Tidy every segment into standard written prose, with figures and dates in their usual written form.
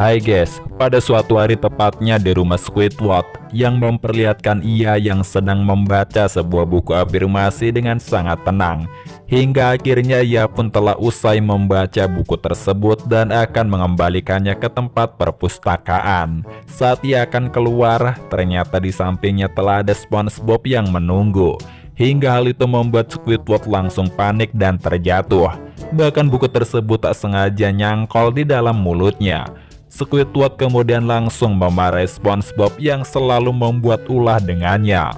Hai guys, pada suatu hari tepatnya di rumah Squidward yang memperlihatkan ia yang sedang membaca sebuah buku afirmasi dengan sangat tenang. Hingga akhirnya ia pun telah usai membaca buku tersebut dan akan mengembalikannya ke tempat perpustakaan. Saat ia akan keluar, ternyata di sampingnya telah ada SpongeBob yang menunggu. Hingga hal itu membuat Squidward langsung panik dan terjatuh. Bahkan buku tersebut tak sengaja nyangkol di dalam mulutnya. Squidward kemudian langsung memarahi SpongeBob yang selalu membuat ulah dengannya.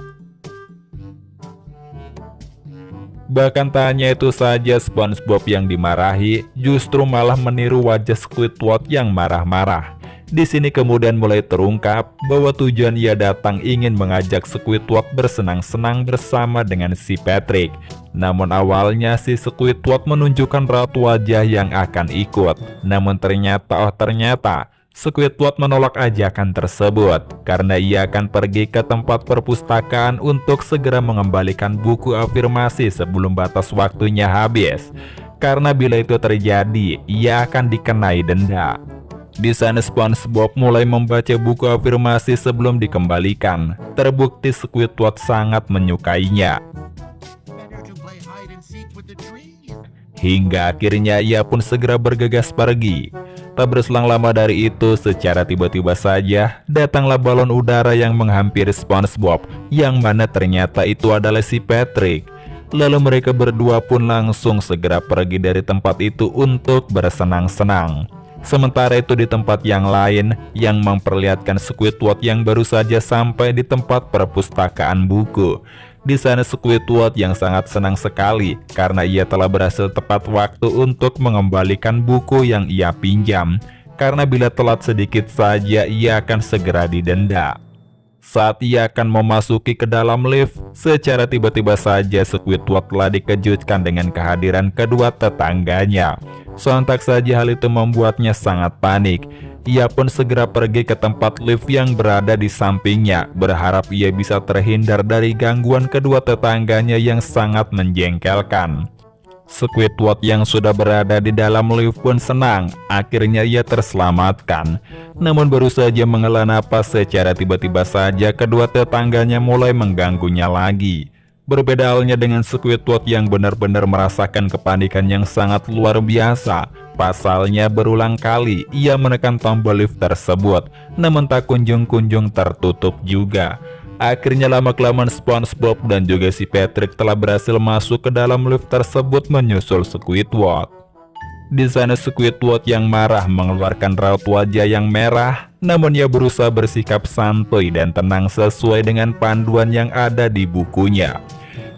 Bahkan tak hanya itu saja, SpongeBob yang dimarahi justru malah meniru wajah Squidward yang marah-marah. Di sini kemudian mulai terungkap bahwa tujuan ia datang ingin mengajak Squidward bersenang-senang bersama dengan si Patrick. Namun awalnya si Squidward menunjukkan raut wajah yang akan ikut. Namun ternyata Squidward menolak ajakan tersebut karena ia akan pergi ke tempat perpustakaan untuk segera mengembalikan buku afirmasi sebelum batas waktunya habis. Karena bila itu terjadi, ia akan dikenai denda. Di sana SpongeBob mulai membaca buku afirmasi sebelum dikembalikan. Terbukti Squidward sangat menyukainya. Hingga akhirnya ia pun segera bergegas pergi. Tak berselang lama dari itu, secara tiba-tiba saja datanglah balon udara yang menghampiri SpongeBob, yang mana ternyata itu adalah si Patrick. Lalu mereka berdua pun langsung segera pergi dari tempat itu untuk bersenang-senang. Sementara itu di tempat yang lain yang memperlihatkan Squidward yang baru saja sampai di tempat perpustakaan buku. Di sana Squidward yang sangat senang sekali karena ia telah berhasil tepat waktu untuk mengembalikan buku yang ia pinjam. Karena bila telat sedikit saja ia akan segera didenda. Saat ia akan memasuki ke dalam lift, secara tiba-tiba saja Squidward telah dikejutkan dengan kehadiran kedua tetangganya. Sontak saja hal itu membuatnya sangat panik. Ia pun segera pergi ke tempat lift yang berada di sampingnya, berharap ia bisa terhindar dari gangguan kedua tetangganya yang sangat menjengkelkan. Squidward yang sudah berada di dalam lift pun senang, akhirnya ia terselamatkan. Namun baru saja menghela napas, secara tiba-tiba saja kedua tetangganya mulai mengganggunya lagi. Berbeda halnya dengan Squidward yang benar-benar merasakan kepanikan yang sangat luar biasa. Pasalnya berulang kali ia menekan tombol lift tersebut, namun tak kunjung-kunjung tertutup juga. Akhirnya lama-kelamaan SpongeBob dan juga si Patrick telah berhasil masuk ke dalam lift tersebut menyusul Squidward. Di sana Squidward yang marah mengeluarkan raut wajah yang merah, namun ia berusaha bersikap santuy dan tenang sesuai dengan panduan yang ada di bukunya.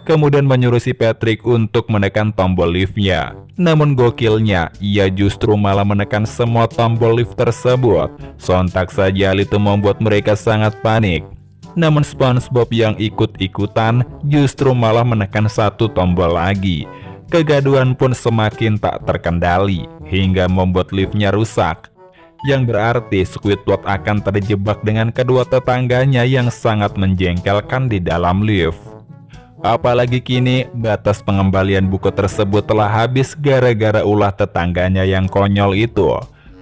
Kemudian menyuruh si Patrick untuk menekan tombol liftnya. Namun gokilnya, ia justru malah menekan semua tombol lift tersebut. Sontak saja hal itu membuat mereka sangat panik. Namun SpongeBob yang ikut-ikutan justru malah menekan satu tombol lagi. Kegaduhan pun semakin tak terkendali hingga membuat liftnya rusak. Yang berarti Squidward akan terjebak dengan kedua tetangganya yang sangat menjengkelkan di dalam lift. Apalagi kini batas pengembalian buku tersebut telah habis gara-gara ulah tetangganya yang konyol itu.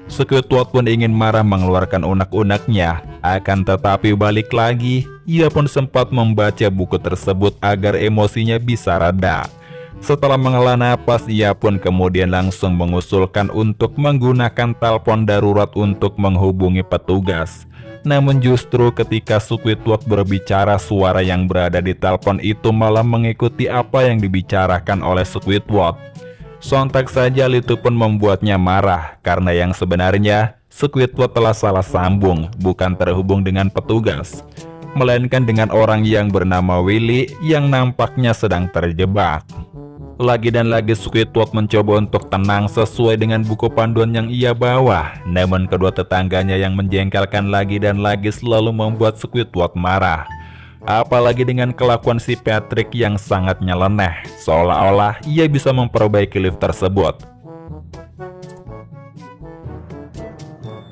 Squidward pun ingin marah mengeluarkan unek-uneknya, akan tetapi balik lagi, ia pun sempat membaca buku tersebut agar emosinya bisa reda. Setelah menghela napas, ia pun kemudian langsung mengusulkan untuk menggunakan telepon darurat untuk menghubungi petugas. Namun justru ketika Squidward berbicara, suara yang berada di telepon itu malah mengikuti apa yang dibicarakan oleh Squidward. Sontak saja hal itu pun membuatnya marah karena yang sebenarnya Squidward telah salah sambung, bukan terhubung dengan petugas, melainkan dengan orang yang bernama Willy yang nampaknya sedang terjebak. Lagi dan lagi Squidward mencoba untuk tenang sesuai dengan buku panduan yang ia bawa. Namun kedua tetangganya yang menjengkelkan lagi dan lagi selalu membuat Squidward marah. Apalagi dengan kelakuan si Patrick yang sangat nyeleneh, seolah-olah ia bisa memperbaiki lift tersebut.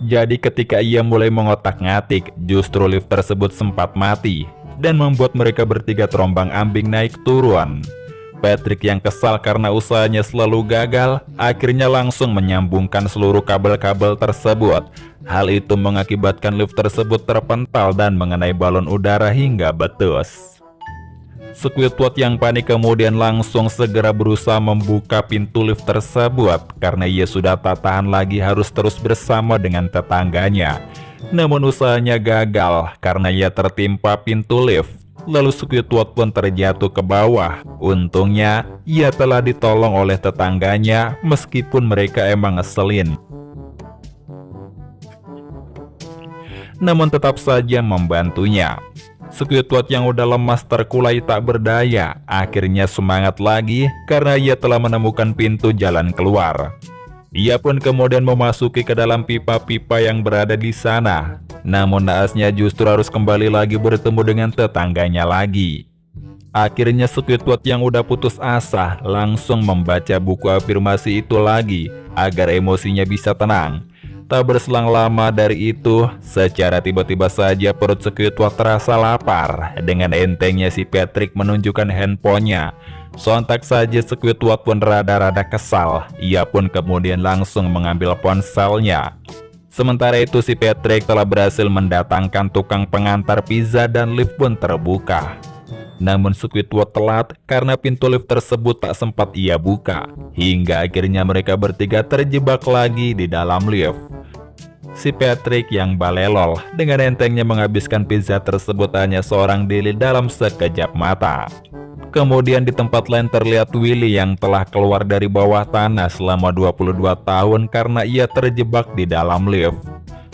Jadi ketika ia mulai mengotak-ngatik, justru lift tersebut sempat mati dan membuat mereka bertiga terombang-ambing naik turun. Patrick yang kesal karena usahanya selalu gagal, akhirnya langsung menyambungkan seluruh kabel-kabel tersebut. Hal itu mengakibatkan lift tersebut terpental dan mengenai balon udara hingga betus. Squidward yang panik kemudian langsung segera berusaha membuka pintu lift tersebut karena ia sudah tak tahan lagi harus terus bersama dengan tetangganya. Namun usahanya gagal karena ia tertimpa pintu lift. Lalu Squidward pun terjatuh ke bawah. Untungnya, ia telah ditolong oleh tetangganya meskipun mereka emang ngeselin. Namun tetap saja membantunya. Squidward yang udah lemas terkulai tak berdaya, akhirnya semangat lagi karena ia telah menemukan pintu jalan keluar. Ia pun kemudian memasuki ke dalam pipa-pipa yang berada di sana. Namun naasnya justru harus kembali lagi bertemu dengan tetangganya lagi. Akhirnya Squidward yang udah putus asa langsung membaca buku afirmasi itu lagi agar emosinya bisa tenang. Tak berselang lama dari itu, secara tiba-tiba saja perut Squidward terasa lapar. Dengan entengnya si Patrick menunjukkan handphonenya. Sontak saja Squidward pun rada-rada kesal. Ia pun kemudian langsung mengambil ponselnya. Sementara itu si Patrick telah berhasil mendatangkan tukang pengantar pizza dan lift pun terbuka. Namun Squidward telat karena pintu lift tersebut tak sempat ia buka. Hingga akhirnya mereka bertiga terjebak lagi di dalam lift. Si Patrick yang balelol dengan entengnya menghabiskan pizza tersebut hanya seorang diri dalam sekejap mata. Kemudian di tempat lain terlihat Willy yang telah keluar dari bawah tanah selama 22 tahun karena ia terjebak di dalam lift.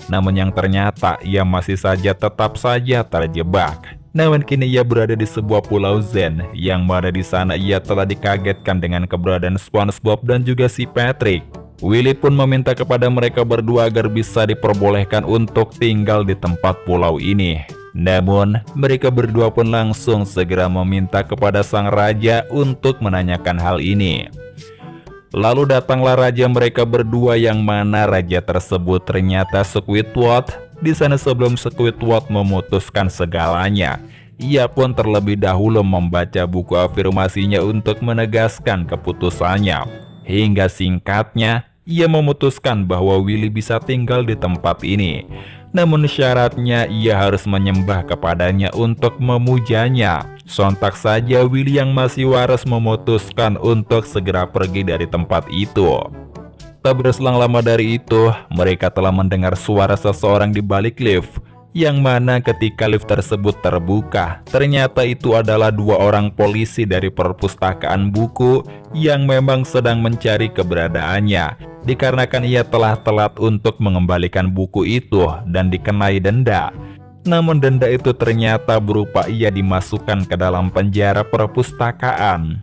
Namun yang ternyata ia masih saja tetap saja terjebak. Namun kini ia berada di sebuah pulau Zen yang mana di sana ia telah dikagetkan dengan keberadaan SpongeBob dan juga si Patrick. Willy pun meminta kepada mereka berdua agar bisa diperbolehkan untuk tinggal di tempat pulau ini. Namun, mereka berdua pun langsung segera meminta kepada sang raja untuk menanyakan hal ini. Lalu datanglah raja mereka berdua yang mana raja tersebut ternyata Squidward. Di sana sebelum Squidward memutuskan segalanya, ia pun terlebih dahulu membaca buku afirmasinya untuk menegaskan keputusannya. Hingga singkatnya, ia memutuskan bahwa Willy bisa tinggal di tempat ini. Namun syaratnya ia harus menyembah kepadanya untuk memujanya. Sontak saja Willy yang masih waras memutuskan untuk segera pergi dari tempat itu. Tak berselang lama dari itu, mereka telah mendengar suara seseorang di balik lift. Yang mana ketika lift tersebut terbuka, ternyata itu adalah dua orang polisi dari perpustakaan buku yang memang sedang mencari keberadaannya, dikarenakan ia telah telat untuk mengembalikan buku itu dan dikenai denda. Namun denda itu ternyata berupa ia dimasukkan ke dalam penjara perpustakaan.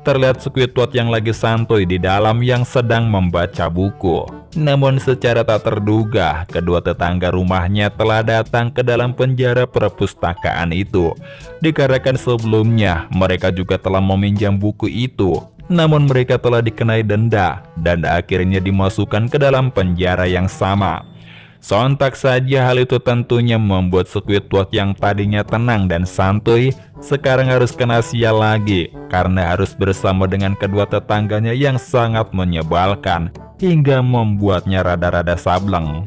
Terlihat Squidward yang lagi santuy di dalam yang sedang membaca buku. Namun secara tak terduga, kedua tetangga rumahnya telah datang ke dalam penjara perpustakaan itu. Dikarenakan sebelumnya mereka juga telah meminjam buku itu. Namun mereka telah dikenai denda dan akhirnya dimasukkan ke dalam penjara yang sama. Sontak saja hal itu tentunya membuat Squidward yang tadinya tenang dan santuy sekarang harus kena sial lagi karena harus bersama dengan kedua tetangganya yang sangat menyebalkan hingga membuatnya rada-rada sableng.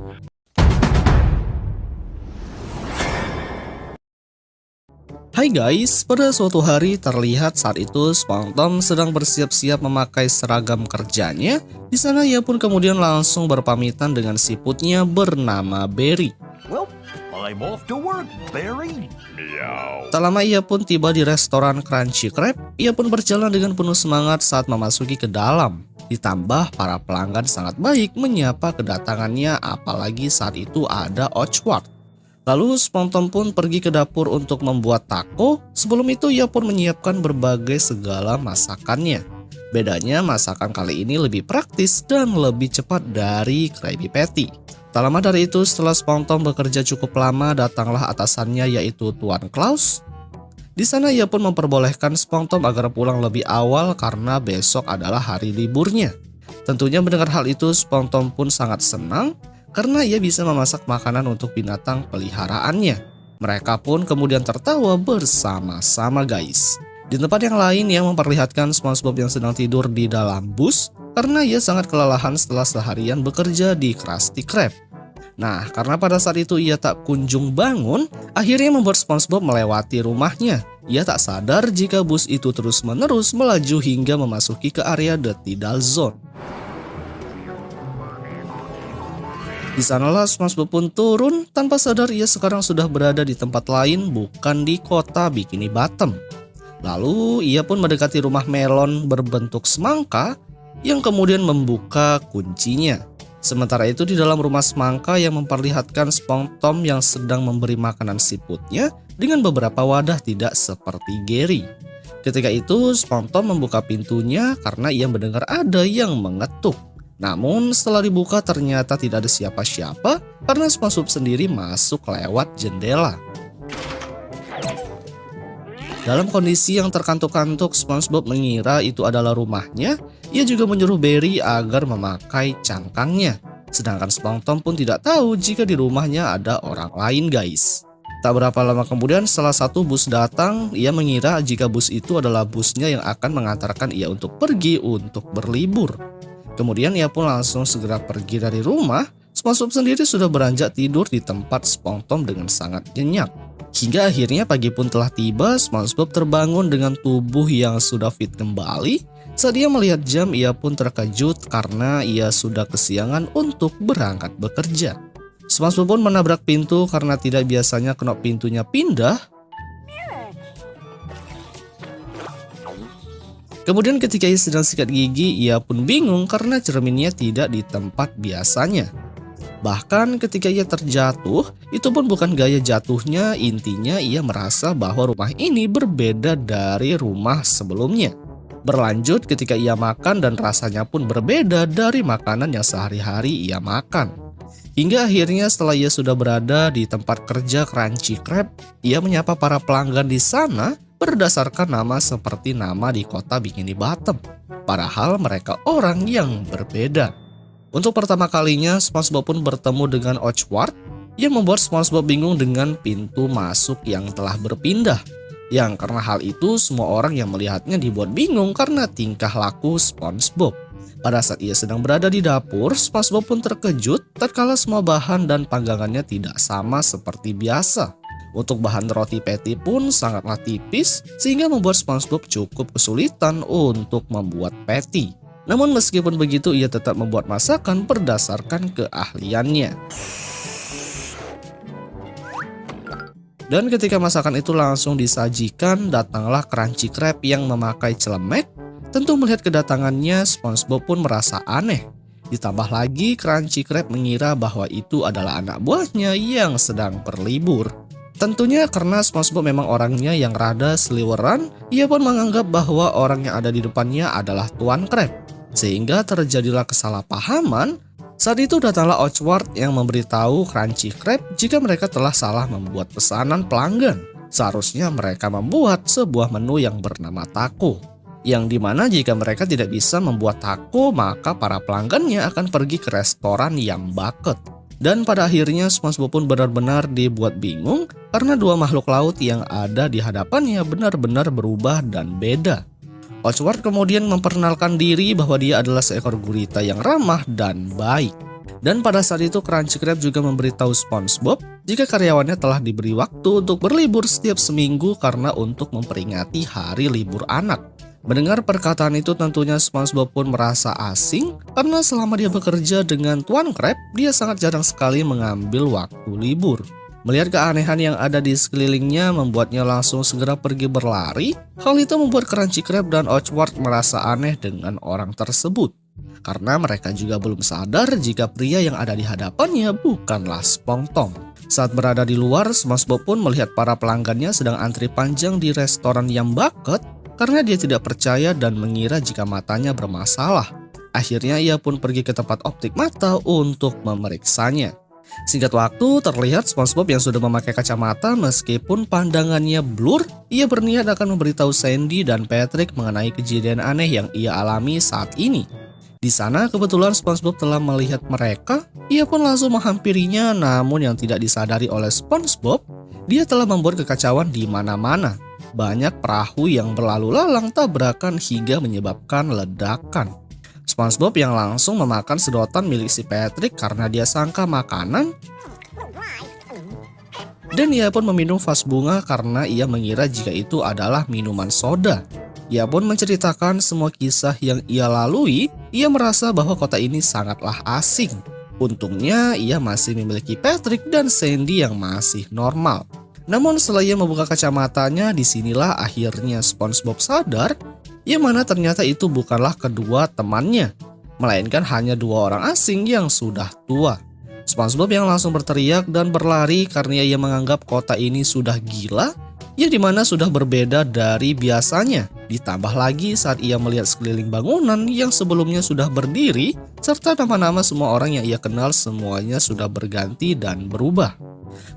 Hai guys, pada suatu hari terlihat saat itu SpongeBob sedang bersiap-siap memakai seragam kerjanya. Di sana ia pun kemudian langsung berpamitan dengan siputnya bernama Barry. Well, I'm off to work, Barry. Meow. Tak lama ia pun tiba di restoran Crunchy Crab. Ia pun berjalan dengan penuh semangat saat memasuki ke dalam. Ditambah para pelanggan sangat baik menyapa kedatangannya, apalagi saat itu ada Oddworld. Lalu SpongeBob pun pergi ke dapur untuk membuat taco. Sebelum itu ia pun menyiapkan berbagai segala masakannya. Bedanya masakan kali ini lebih praktis dan lebih cepat dari Krabby Patty. Tak lama dari itu setelah SpongeBob bekerja cukup lama, datanglah atasannya yaitu Tuan Klaus. Di sana ia pun memperbolehkan SpongeBob agar pulang lebih awal karena besok adalah hari liburnya. Tentunya mendengar hal itu SpongeBob pun sangat senang karena ia bisa memasak makanan untuk binatang peliharaannya. Mereka pun kemudian tertawa bersama-sama guys. Di tempat yang lain yang memperlihatkan SpongeBob yang sedang tidur di dalam bus karena ia sangat kelelahan setelah seharian bekerja di Krusty Krab. Nah, karena pada saat itu ia tak kunjung bangun, akhirnya membuat SpongeBob melewati rumahnya. Ia tak sadar jika bus itu terus-menerus melaju hingga memasuki ke area The Tidal Zone. Di sanalah SpongeBob pun turun, tanpa sadar ia sekarang sudah berada di tempat lain, bukan di kota Bikini Bottom. Lalu ia pun mendekati rumah melon berbentuk semangka yang kemudian membuka kuncinya. Sementara itu di dalam rumah semangka yang memperlihatkan SpongeTom yang sedang memberi makanan siputnya dengan beberapa wadah tidak seperti Gary. Ketika itu SpongeTom membuka pintunya karena ia mendengar ada yang mengetuk. Namun setelah dibuka ternyata tidak ada siapa-siapa karena SpongeBob sendiri masuk lewat jendela. Dalam kondisi yang terkantuk-kantuk, SpongeBob mengira itu adalah rumahnya. Ia juga menyuruh Barry agar memakai cangkangnya. Sedangkan SpongeTom pun tidak tahu jika di rumahnya ada orang lain, guys. Tak berapa lama kemudian setelah satu bus datang, ia mengira jika bus itu adalah busnya yang akan mengantarkan ia untuk pergi untuk berlibur. Kemudian ia pun langsung segera pergi dari rumah. SpongeBob sendiri sudah beranjak tidur di tempat SpongeTom dengan sangat nyenyak. Hingga akhirnya pagi pun telah tiba, SpongeBob terbangun dengan tubuh yang sudah fit kembali. Saat dia melihat jam, ia pun terkejut karena ia sudah kesiangan untuk berangkat bekerja. SpongeBob pun menabrak pintu karena tidak biasanya knop pintunya pindah. Kemudian ketika ia sedang sikat gigi, ia pun bingung karena cerminnya tidak di tempat biasanya. Bahkan ketika ia terjatuh, itu pun bukan gaya jatuhnya, intinya ia merasa bahwa rumah ini berbeda dari rumah sebelumnya. Berlanjut ketika ia makan dan rasanya pun berbeda dari makanan yang sehari-hari ia makan. Hingga akhirnya setelah ia sudah berada di tempat kerja Crunchy Crab, ia menyapa para pelanggan di sana berdasarkan nama seperti nama di kota Bikini Bottom. Padahal mereka orang yang berbeda. Untuk pertama kalinya, SpongeBob pun bertemu dengan Oddworld yang membuat SpongeBob bingung dengan pintu masuk yang telah berpindah. Yang karena hal itu, semua orang yang melihatnya dibuat bingung karena tingkah laku SpongeBob. Pada saat ia sedang berada di dapur, SpongeBob pun terkejut tatkala semua bahan dan panggangannya tidak sama seperti biasa. Untuk bahan roti patty pun sangatlah tipis sehingga membuat SpongeBob cukup kesulitan untuk membuat patty. Namun meskipun begitu ia tetap membuat masakan berdasarkan keahliannya. Dan ketika masakan itu langsung disajikan, datanglah Crunchy Crab yang memakai celemek. Tentu melihat kedatangannya, SpongeBob pun merasa aneh. Ditambah lagi Crunchy Crab mengira bahwa itu adalah anak buahnya yang sedang berlibur. Tentunya karena SpongeBob memang orangnya yang rada seliweran, ia pun menganggap bahwa orang yang ada di depannya adalah Tuan Crab. Sehingga terjadilah kesalahpahaman. Saat itu datanglah Oddworld yang memberitahu Crunchy Crab jika mereka telah salah membuat pesanan pelanggan. Seharusnya mereka membuat sebuah menu yang bernama taco. Yang dimana jika mereka tidak bisa membuat taco, maka para pelanggannya akan pergi ke restoran yang bucket. Dan pada akhirnya SpongeBob pun benar-benar dibuat bingung karena dua makhluk laut yang ada di hadapannya benar-benar berubah dan beda. Oddworld kemudian memperkenalkan diri bahwa dia adalah seekor gurita yang ramah dan baik. Dan pada saat itu Crunchy Crab juga memberitahu SpongeBob jika karyawannya telah diberi waktu untuk berlibur setiap seminggu karena untuk memperingati hari libur anak. Mendengar perkataan itu tentunya SpongeBob pun merasa asing karena selama dia bekerja dengan Tuan Crab, dia sangat jarang sekali mengambil waktu libur. Melihat keanehan yang ada di sekelilingnya membuatnya langsung segera pergi berlari. Hal itu membuat Crunchy Crab dan Oddworld merasa aneh dengan orang tersebut. Karena mereka juga belum sadar jika pria yang ada di hadapannya bukanlah SpongeTom. Saat berada di luar, SpongeBob pun melihat para pelanggannya sedang antri panjang di restoran yang bucket karena dia tidak percaya dan mengira jika matanya bermasalah. Akhirnya ia pun pergi ke tempat optik mata untuk memeriksanya. Singkat waktu, terlihat SpongeBob yang sudah memakai kacamata meskipun pandangannya blur. Ia berniat akan memberitahu Sandy dan Patrick mengenai kejadian aneh yang ia alami saat ini. Di sana kebetulan SpongeBob telah melihat mereka. Ia pun langsung menghampirinya, namun yang tidak disadari oleh SpongeBob, dia telah membuat kekacauan di mana-mana. banyak perahu yang berlalu lalang tabrakan hingga menyebabkan ledakan. SpongeBob yang langsung memakan sedotan milik si Patrick karena dia sangka makanan. Dan ia pun meminum vas bunga karena ia mengira jika itu adalah minuman soda. Ia pun menceritakan semua kisah yang ia lalui. Ia merasa bahwa kota ini sangatlah asing. Untungnya ia masih memiliki Patrick dan Sandy yang masih normal. Namun setelah ia membuka kacamatanya, disinilah akhirnya SpongeBob sadar yang mana ternyata itu bukanlah kedua temannya, melainkan hanya dua orang asing yang sudah tua. SpongeBob yang langsung berteriak dan berlari karena ia menganggap kota ini sudah gila, ya dimana sudah berbeda dari biasanya. Ditambah lagi saat ia melihat sekeliling bangunan yang sebelumnya sudah berdiri, serta nama-nama semua orang yang ia kenal semuanya sudah berganti dan berubah.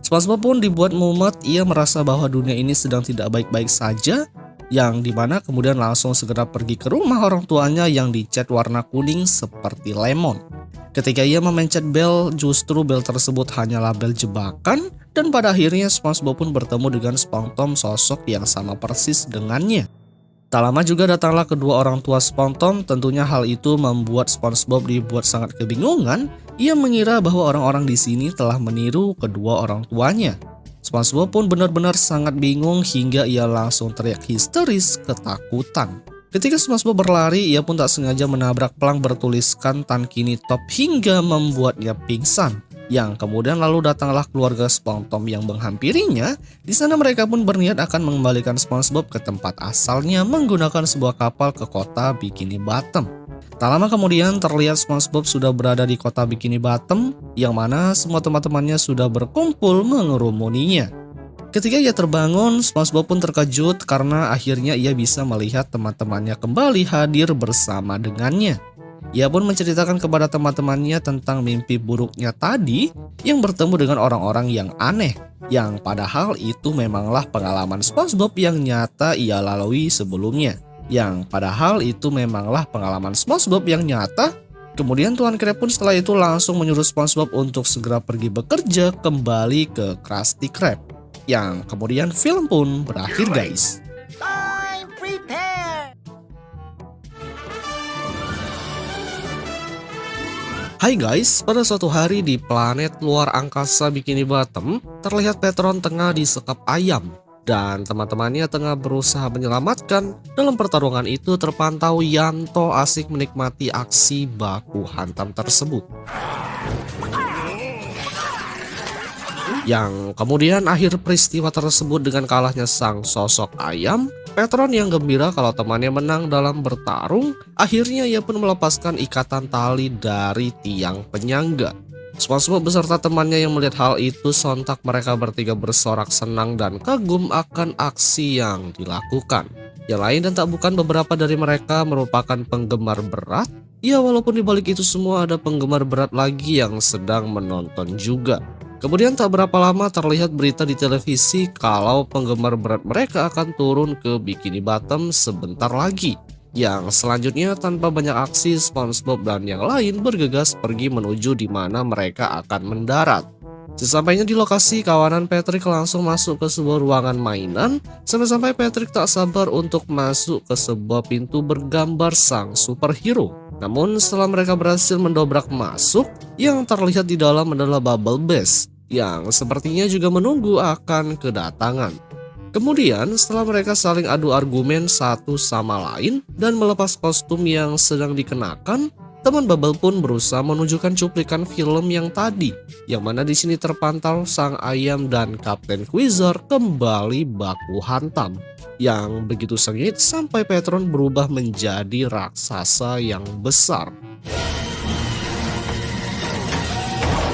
SpongeBob pun dibuat mumet, ia merasa bahwa dunia ini sedang tidak baik-baik saja, yang dimana kemudian langsung segera pergi ke rumah orang tuanya yang dicat warna kuning seperti lemon. Ketika ia memencet bel, justru bel tersebut hanyalah bel jebakan, dan pada akhirnya SpongeBob pun bertemu dengan SpongeTom, sosok yang sama persis dengannya. Tak lama juga datanglah kedua orang tua SpongeTom. Tentunya hal itu membuat SpongeBob dibuat sangat kebingungan. Ia mengira bahwa orang-orang di sini telah meniru kedua orang tuanya. SpongeBob pun benar-benar sangat bingung hingga ia langsung teriak histeris ketakutan. Ketika SpongeBob berlari, ia pun tak sengaja menabrak pelang bertuliskan Tankini Top hingga membuatnya pingsan. Yang kemudian lalu datanglah keluarga SpongeTom yang menghampirinya. Di sana mereka pun berniat akan mengembalikan SpongeBob ke tempat asalnya menggunakan sebuah kapal ke kota Bikini Bottom. Tak lama kemudian terlihat SpongeBob sudah berada di kota Bikini Bottom, yang mana semua teman-temannya sudah berkumpul mengerumuninya. Ketika ia terbangun, SpongeBob pun terkejut karena akhirnya ia bisa melihat teman-temannya kembali hadir bersama dengannya. Ia pun menceritakan kepada teman-temannya tentang mimpi buruknya tadi yang bertemu dengan orang-orang yang aneh, yang padahal itu memanglah pengalaman SpongeBob yang nyata ia lalui sebelumnya. Yang padahal itu memanglah pengalaman SpongeBob yang nyata. Kemudian Tuan Krab pun setelah itu langsung menyuruh SpongeBob untuk segera pergi bekerja kembali ke Krusty Krab. Yang kemudian film pun berakhir, guys. Hai guys, pada suatu hari di planet luar angkasa Bikini Bottom, terlihat Patron tengah disekap ayam. Dan teman-temannya tengah berusaha menyelamatkan. Dalam pertarungan itu terpantau Yanto asik menikmati aksi baku hantam tersebut. Yang kemudian akhir peristiwa tersebut dengan kalahnya sang sosok ayam. Patron yang gembira kalau temannya menang dalam bertarung. Akhirnya ia pun melepaskan ikatan tali dari tiang penyangga. SpongeBob beserta temannya yang melihat hal itu, sontak mereka bertiga bersorak senang dan kagum akan aksi yang dilakukan. Yang lain dan tak bukan beberapa dari mereka merupakan penggemar berat. Ya, walaupun dibalik itu semua ada penggemar berat lagi yang sedang menonton juga. Kemudian tak berapa lama terlihat berita di televisi kalau penggemar berat mereka akan turun ke Bikini Bottom sebentar lagi. Yang selanjutnya tanpa banyak aksi, SpongeBob dan yang lain bergegas pergi menuju di mana mereka akan mendarat. Sesampainya di lokasi, kawanan Patrick langsung masuk ke sebuah ruangan mainan. Sampai-sampai Patrick tak sabar untuk masuk ke sebuah pintu bergambar sang superhero. Namun setelah mereka berhasil mendobrak masuk, yang terlihat di dalam adalah Bubble Bass, yang sepertinya juga menunggu akan kedatangan. Kemudian setelah mereka saling adu argumen satu sama lain dan melepas kostum yang sedang dikenakan, teman Bubble pun berusaha menunjukkan cuplikan film yang tadi, yang mana di sini terpantau sang ayam dan Kapten Quasar kembali baku hantam, yang begitu sengit sampai Patron berubah menjadi raksasa yang besar.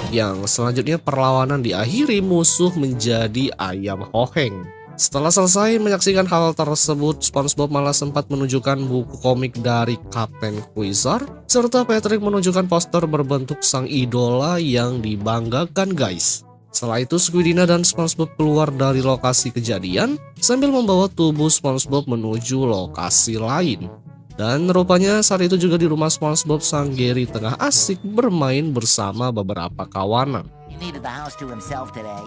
Yang selanjutnya perlawanan diakhiri musuh menjadi ayam Hoheng. Setelah selesai menyaksikan hal tersebut, SpongeBob malah sempat menunjukkan buku komik dari Kapten Quasar, serta Patrick menunjukkan poster berbentuk sang idola yang dibanggakan, guys. Setelah itu Squidina dan SpongeBob keluar dari lokasi kejadian sambil membawa tubuh SpongeBob menuju lokasi lain. Dan rupanya saat itu juga di rumah SpongeBob, sang Gary tengah asik bermain bersama beberapa kawanan. He needed the house to himself today.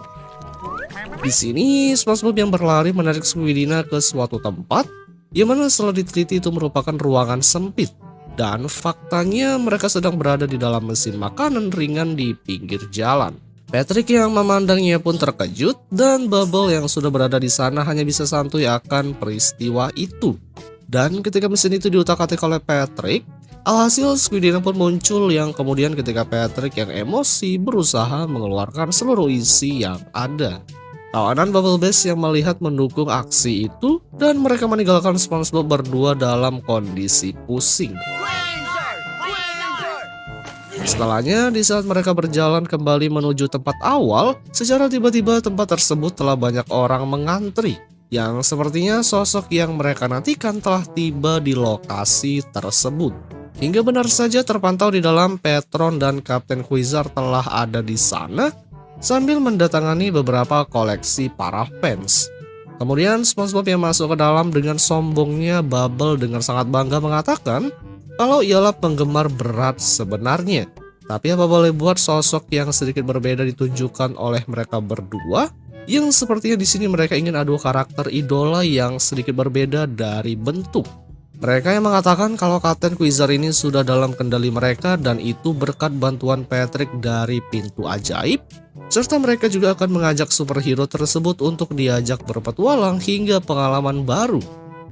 Di sini SpongeBob yang berlari menarik Squidina ke suatu tempat yang mana setelah diteliti itu merupakan ruangan sempit. Dan faktanya mereka sedang berada di dalam mesin makanan ringan di pinggir jalan. Patrick yang memandangnya pun terkejut dan Bubble yang sudah berada di sana hanya bisa santuy akan peristiwa itu. Dan ketika mesin itu diutak-atik oleh Patrick, alhasil Squidina pun muncul yang kemudian ketika Patrick yang emosi berusaha mengeluarkan seluruh isi yang ada. Tawanan Bubble Bass yang melihat mendukung aksi itu dan mereka meninggalkan SpongeBob berdua dalam kondisi pusing. Setelahnya, di saat mereka berjalan kembali menuju tempat awal, secara tiba-tiba tempat tersebut telah banyak orang mengantri. Yang sepertinya sosok yang mereka nantikan telah tiba di lokasi tersebut. Hingga benar saja terpantau di dalam Patron dan Kapten Quasar telah ada di sana sambil mendatangani beberapa koleksi para fans. Kemudian SpongeBob yang masuk ke dalam dengan sombongnya, Bubble dengan sangat bangga mengatakan kalau ialah penggemar berat sebenarnya. Tapi apa boleh buat, sosok yang sedikit berbeda ditunjukkan oleh mereka berdua, yang sepertinya di sini mereka ingin adu karakter idola yang sedikit berbeda dari bentuk. Mereka yang mengatakan kalau Kapten Quasar ini sudah dalam kendali mereka dan itu berkat bantuan Patrick dari pintu ajaib, serta mereka juga akan mengajak superhero tersebut untuk diajak berpetualang hingga pengalaman baru.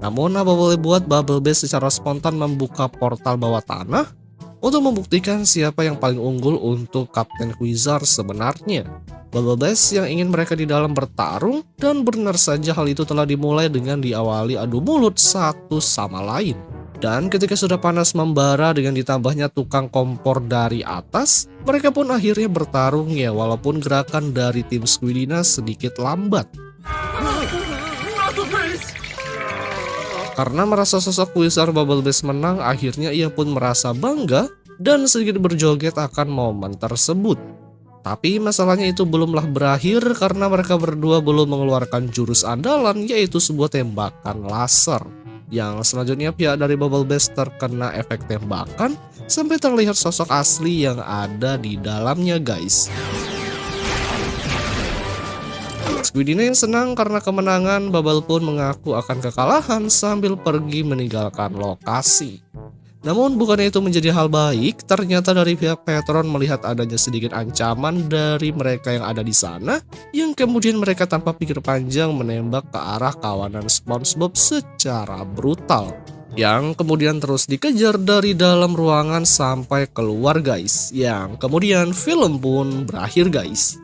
Namun apa boleh buat, Bubble Bass secara spontan membuka portal bawah tanah untuk membuktikan siapa yang paling unggul untuk Kapten Quasar sebenarnya. Bubble Bass yang ingin mereka di dalam bertarung, dan benar saja hal itu telah dimulai dengan diawali adu mulut satu sama lain. Dan ketika sudah panas membara dengan ditambahnya tukang kompor dari atas, mereka pun akhirnya bertarung ya, walaupun gerakan dari tim Squidina sedikit lambat. Karena merasa sosok Quasar Bubble Bass menang, akhirnya ia pun merasa bangga dan sedikit berjoget akan momen tersebut. Tapi masalahnya itu belumlah berakhir karena mereka berdua belum mengeluarkan jurus andalan, yaitu sebuah tembakan laser. Yang selanjutnya pihak dari Bubble Bass terkena efek tembakan sampai terlihat sosok asli yang ada di dalamnya, guys. Squidina yang senang karena kemenangan, Bubble pun mengaku akan kekalahan sambil pergi meninggalkan lokasi. Namun bukannya itu menjadi hal baik, ternyata dari pihak Patron melihat adanya sedikit ancaman dari mereka yang ada di sana, yang kemudian mereka tanpa pikir panjang menembak ke arah kawanan SpongeBob secara brutal. Yang kemudian terus dikejar dari dalam ruangan sampai keluar, guys. Yang kemudian film pun berakhir, guys.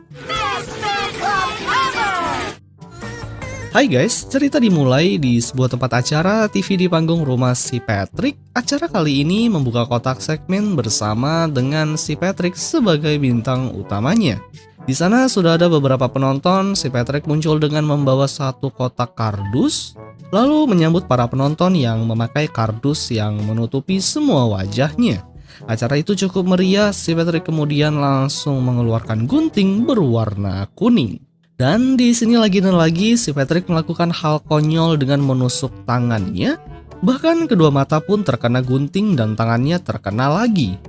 Hai guys, cerita dimulai di sebuah tempat acara TV di panggung rumah si Patrick. Acara kali ini membuka kotak segmen bersama dengan si Patrick sebagai bintang utamanya. Di sana sudah ada beberapa penonton. Si Patrick muncul dengan membawa satu kotak kardus, lalu menyambut para penonton yang memakai kardus yang menutupi semua wajahnya. Acara itu cukup meriah. Si Patrick kemudian langsung mengeluarkan gunting berwarna kuning. Dan di sini lagi dan lagi si Patrick melakukan hal konyol dengan menusuk tangannya. Bahkan kedua mata pun terkena gunting dan tangannya terkena lagi.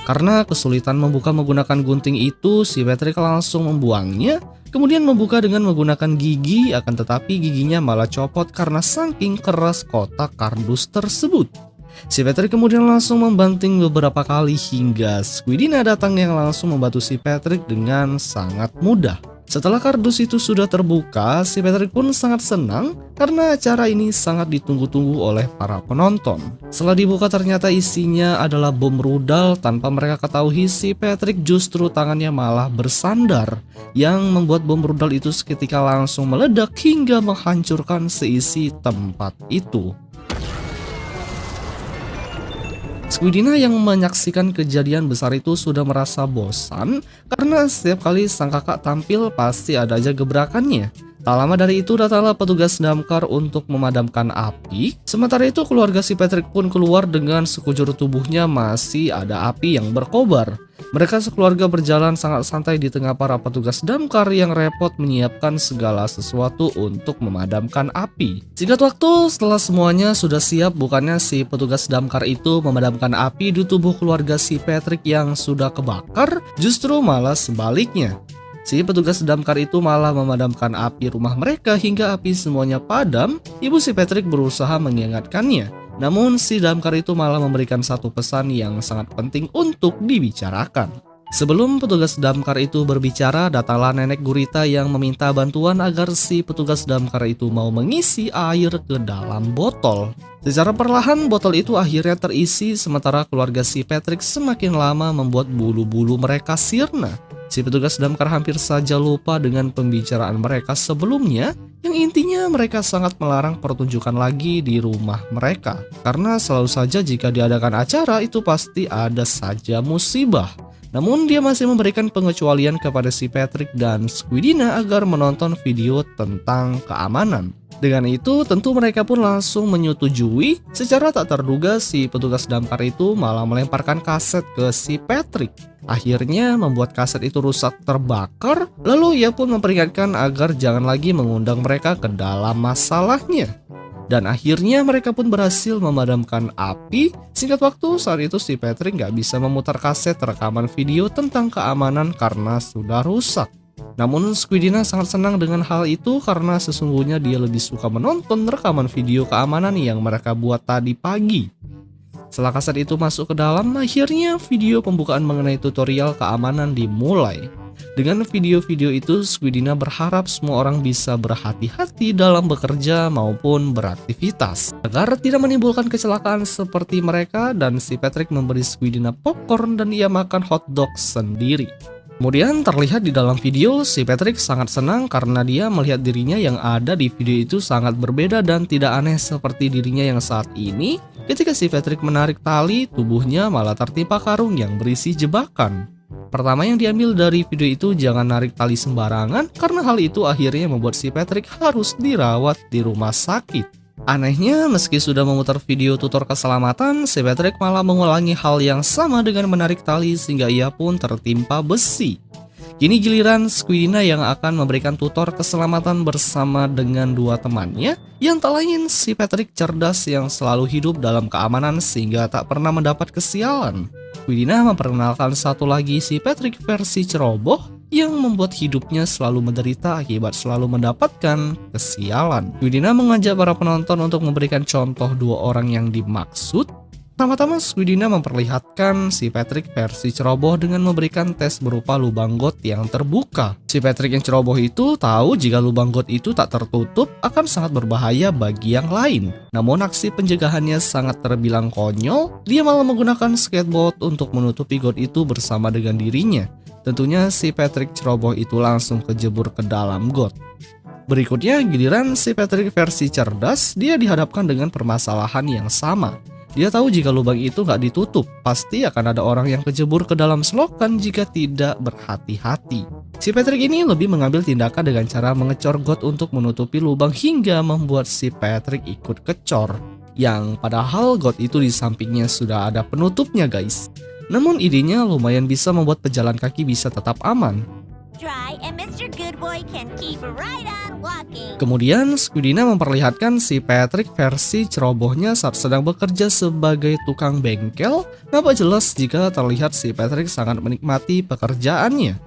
Karena kesulitan membuka menggunakan gunting itu, si Patrick langsung membuangnya. Kemudian membuka dengan menggunakan gigi, akan tetapi giginya malah copot karena saking keras kotak kardus tersebut. Si Patrick kemudian langsung membanting beberapa kali hingga Squidina datang yang langsung membantu si Patrick dengan sangat mudah. Setelah kardus itu sudah terbuka, si Patrick pun sangat senang karena acara ini sangat ditunggu-tunggu oleh para penonton. Setelah dibuka ternyata isinya adalah bom rudal. Tanpa mereka ketahui, si Patrick justru tangannya malah bersandar, yang membuat bom rudal itu seketika langsung meledak hingga menghancurkan seisi tempat itu. Squidina yang menyaksikan kejadian besar itu sudah merasa bosan karena setiap kali sang kakak tampil pasti ada aja gebrakannya. Tak lama dari itu datanglah petugas damkar untuk memadamkan api. Sementara itu keluarga si Patrick pun keluar dengan sekujur tubuhnya masih ada api yang berkobar. Mereka sekeluarga berjalan sangat santai di tengah para petugas damkar yang repot menyiapkan segala sesuatu untuk memadamkan api. Singkat waktu, setelah semuanya sudah siap, bukannya si petugas damkar itu memadamkan api di tubuh keluarga si Patrick yang sudah kebakar, justru malah sebaliknya. Si petugas damkar itu malah memadamkan api rumah mereka hingga api semuanya padam. Ibu si Patrick berusaha mengingatkannya. Namun si damkar itu malah memberikan satu pesan yang sangat penting untuk dibicarakan. Sebelum petugas damkar itu berbicara, datanglah nenek gurita yang meminta bantuan agar si petugas damkar itu mau mengisi air ke dalam botol. Secara perlahan botol itu akhirnya terisi, sementara keluarga si Patrick semakin lama membuat bulu-bulu mereka sirna. Si petugas damkar hampir saja lupa dengan pembicaraan mereka sebelumnya, yang intinya mereka sangat melarang pertunjukan lagi di rumah mereka. Karena selalu saja jika diadakan acara itu pasti ada saja musibah. Namun dia masih memberikan pengecualian kepada si Patrick dan Squidina agar menonton video tentang keamanan. Dengan itu tentu mereka pun langsung menyetujui. Secara tak terduga si petugas damkar itu malah melemparkan kaset ke si Patrick. Akhirnya membuat kaset itu rusak terbakar. Lalu ia pun memperingatkan agar jangan lagi mengundang mereka ke dalam masalahnya. Dan akhirnya mereka pun berhasil memadamkan api. Singkat waktu saat itu si Patrick gak bisa memutar kaset rekaman video tentang keamanan karena sudah rusak. Namun Squidina sangat senang dengan hal itu karena sesungguhnya dia lebih suka menonton rekaman video keamanan yang mereka buat tadi pagi. Setelah kaset itu masuk ke dalam, akhirnya video pembukaan mengenai tutorial keamanan dimulai. Dengan video-video itu, Squidina berharap semua orang bisa berhati-hati dalam bekerja maupun beraktivitas agar tidak menimbulkan kecelakaan seperti mereka, dan si Patrick memberi Squidina popcorn dan ia makan hotdog sendiri. Kemudian terlihat di dalam video, si Patrick sangat senang karena dia melihat dirinya yang ada di video itu sangat berbeda dan tidak aneh seperti dirinya yang saat ini. Ketika si Patrick menarik tali, tubuhnya malah tertimpa karung yang berisi jebakan. Pertama yang diambil dari video itu, jangan narik tali sembarangan karena hal itu akhirnya membuat si Patrick harus dirawat di rumah sakit. Anehnya, meski sudah memutar video tutor keselamatan, si Patrick malah mengulangi hal yang sama dengan menarik tali sehingga ia pun tertimpa besi. Kini giliran Squidina yang akan memberikan tutor keselamatan bersama dengan dua temannya, yang tak lain si Patrick cerdas yang selalu hidup dalam keamanan sehingga tak pernah mendapat kesialan. Squidina memperkenalkan satu lagi si Patrick versi ceroboh yang membuat hidupnya selalu menderita akibat selalu mendapatkan kesialan. Squidina mengajak para penonton untuk memberikan contoh dua orang yang dimaksud. Pertama-tama Squidina memperlihatkan si Patrick versi ceroboh dengan memberikan tes berupa lubang got yang terbuka. Si Patrick yang ceroboh itu tahu jika lubang got itu tak tertutup akan sangat berbahaya bagi yang lain. Namun aksi pencegahannya sangat terbilang konyol, dia malah menggunakan skateboard untuk menutupi got itu bersama dengan dirinya. Tentunya si Patrick ceroboh itu langsung kejebur ke dalam got. Berikutnya giliran si Patrick versi cerdas, dia dihadapkan dengan permasalahan yang sama. Dia tahu jika lubang itu nggak ditutup, pasti akan ada orang yang kejebur ke dalam selokan jika tidak berhati-hati. Si Patrick ini lebih mengambil tindakan dengan cara mengecor got untuk menutupi lubang hingga membuat si Patrick ikut kecor. Yang padahal got itu di sampingnya sudah ada penutupnya guys. Namun idenya lumayan bisa membuat pejalan kaki bisa tetap aman. Dry and Mr. Good Boy can keep right on walking. Kemudian Squidina memperlihatkan si Patrick versi cerobohnya saat sedang bekerja sebagai tukang bengkel. Nampak jelas jika terlihat si Patrick sangat menikmati pekerjaannya.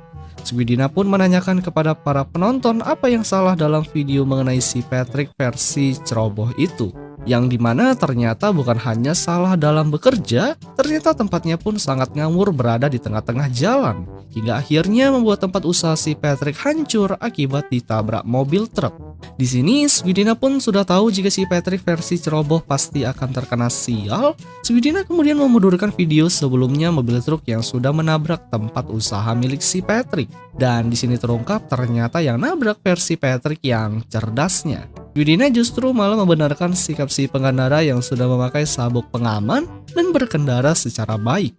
Squidina pun menanyakan kepada para penonton apa yang salah dalam video mengenai si Patrick versi ceroboh itu. Yang dimana ternyata bukan hanya salah dalam bekerja, ternyata tempatnya pun sangat ngawur berada di tengah-tengah jalan. Hingga akhirnya membuat tempat usaha si Patrick hancur akibat ditabrak mobil truk. Di sini Squidina pun sudah tahu jika si Patrick versi ceroboh pasti akan terkena sial. Squidina kemudian memundurkan video sebelumnya mobil truk yang sudah menabrak tempat usaha milik si Patrick. Dan di sini terungkap ternyata yang nabrak versi Patrick yang cerdasnya. Squidina justru malah membenarkan sikap si pengendara yang sudah memakai sabuk pengaman dan berkendara secara baik.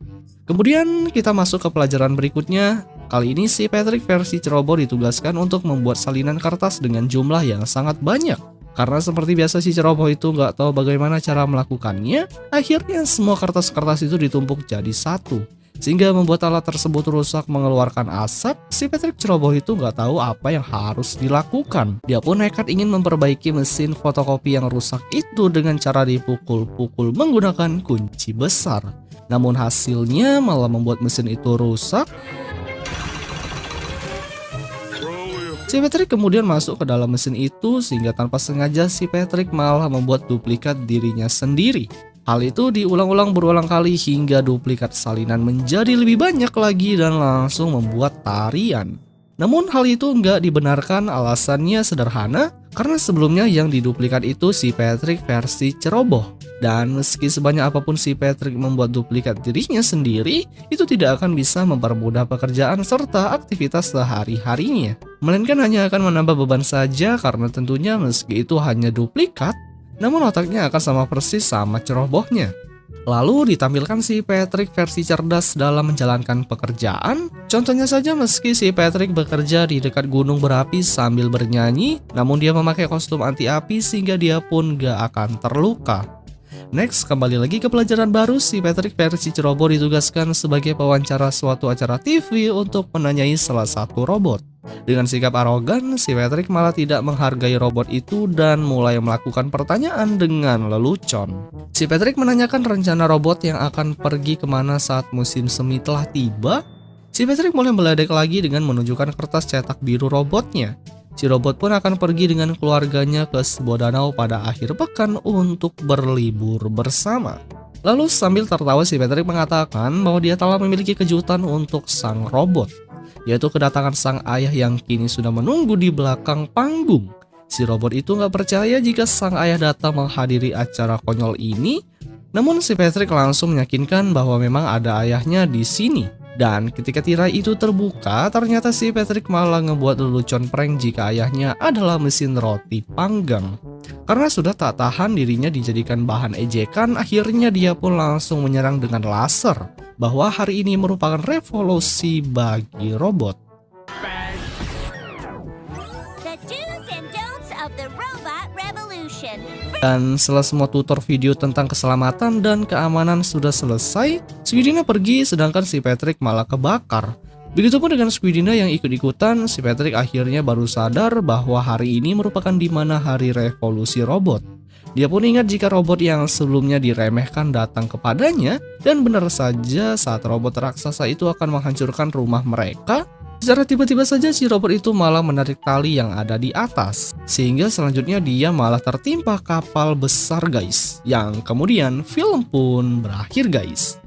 Kemudian kita masuk ke pelajaran berikutnya. Kali ini si Patrick versi ceroboh ditugaskan untuk membuat salinan kertas dengan jumlah yang sangat banyak. Karena seperti biasa si ceroboh itu nggak tahu bagaimana cara melakukannya, akhirnya semua kertas-kertas itu ditumpuk jadi satu. sehingga membuat alat tersebut rusak mengeluarkan asap. Si Patrick ceroboh itu nggak tahu apa yang harus dilakukan. Dia pun nekat ingin memperbaiki mesin fotokopi yang rusak itu dengan cara dipukul-pukul menggunakan kunci besar. Namun hasilnya malah membuat mesin itu rusak. Si Patrick kemudian masuk ke dalam mesin itu sehingga tanpa sengaja si Patrick malah membuat duplikat dirinya sendiri. Hal itu diulang-ulang berulang kali hingga duplikat salinan menjadi lebih banyak lagi dan langsung membuat tarian. Namun hal itu nggak dibenarkan, alasannya sederhana karena sebelumnya yang diduplikat itu si Patrick versi ceroboh. Dan meski sebanyak apapun si Patrick membuat duplikat dirinya sendiri, itu tidak akan bisa mempermudah pekerjaan serta aktivitas sehari-harinya. Melainkan hanya akan menambah beban saja karena tentunya meski itu hanya duplikat, namun otaknya akan sama persis sama cerobohnya. Lalu ditampilkan si Patrick versi cerdas dalam menjalankan pekerjaan. Contohnya saja meski si Patrick bekerja di dekat gunung berapi sambil bernyanyi, namun dia memakai kostum anti api sehingga dia pun gak akan terluka. Next, kembali lagi ke pelajaran baru, si Patrick versi ceroboh ditugaskan sebagai pewawancara suatu acara TV untuk menanyai salah satu robot. Dengan sikap arogan, si Patrick malah tidak menghargai robot itu dan mulai melakukan pertanyaan dengan lelucon. Si Patrick menanyakan rencana robot yang akan pergi kemana saat musim semi telah tiba. Si Patrick mulai meledek lagi dengan menunjukkan kertas cetak biru robotnya. Si robot pun akan pergi dengan keluarganya ke sebuah danau pada akhir pekan untuk berlibur bersama. Lalu sambil tertawa si Patrick mengatakan bahwa dia telah memiliki kejutan untuk sang robot, yaitu kedatangan sang ayah yang kini sudah menunggu di belakang panggung. Si robot itu nggak percaya jika sang ayah datang menghadiri acara konyol ini, namun si Patrick langsung meyakinkan bahwa memang ada ayahnya di sini. Dan ketika tirai itu terbuka, ternyata si Patrick malah ngebuat lelucon prank jika ayahnya adalah mesin roti panggang. Karena sudah tak tahan dirinya dijadikan bahan ejekan, akhirnya dia pun langsung menyerang dengan laser, bahwa hari ini merupakan revolusi bagi robot. The do's and don'ts of the robot revolution. Dan setelah semua tutor video tentang keselamatan dan keamanan sudah selesai, Squidina pergi sedangkan si Patrick malah kebakar. Begitupun dengan Squidina yang ikut-ikutan, si Patrick akhirnya baru sadar bahwa hari ini merupakan dimana hari revolusi robot. Dia pun ingat jika robot yang sebelumnya diremehkan datang kepadanya, dan benar saja saat robot raksasa itu akan menghancurkan rumah mereka, secara tiba-tiba saja si robot itu malah menarik tali yang ada di atas, sehingga selanjutnya dia malah tertimpa kapal besar guys, yang kemudian film pun berakhir guys.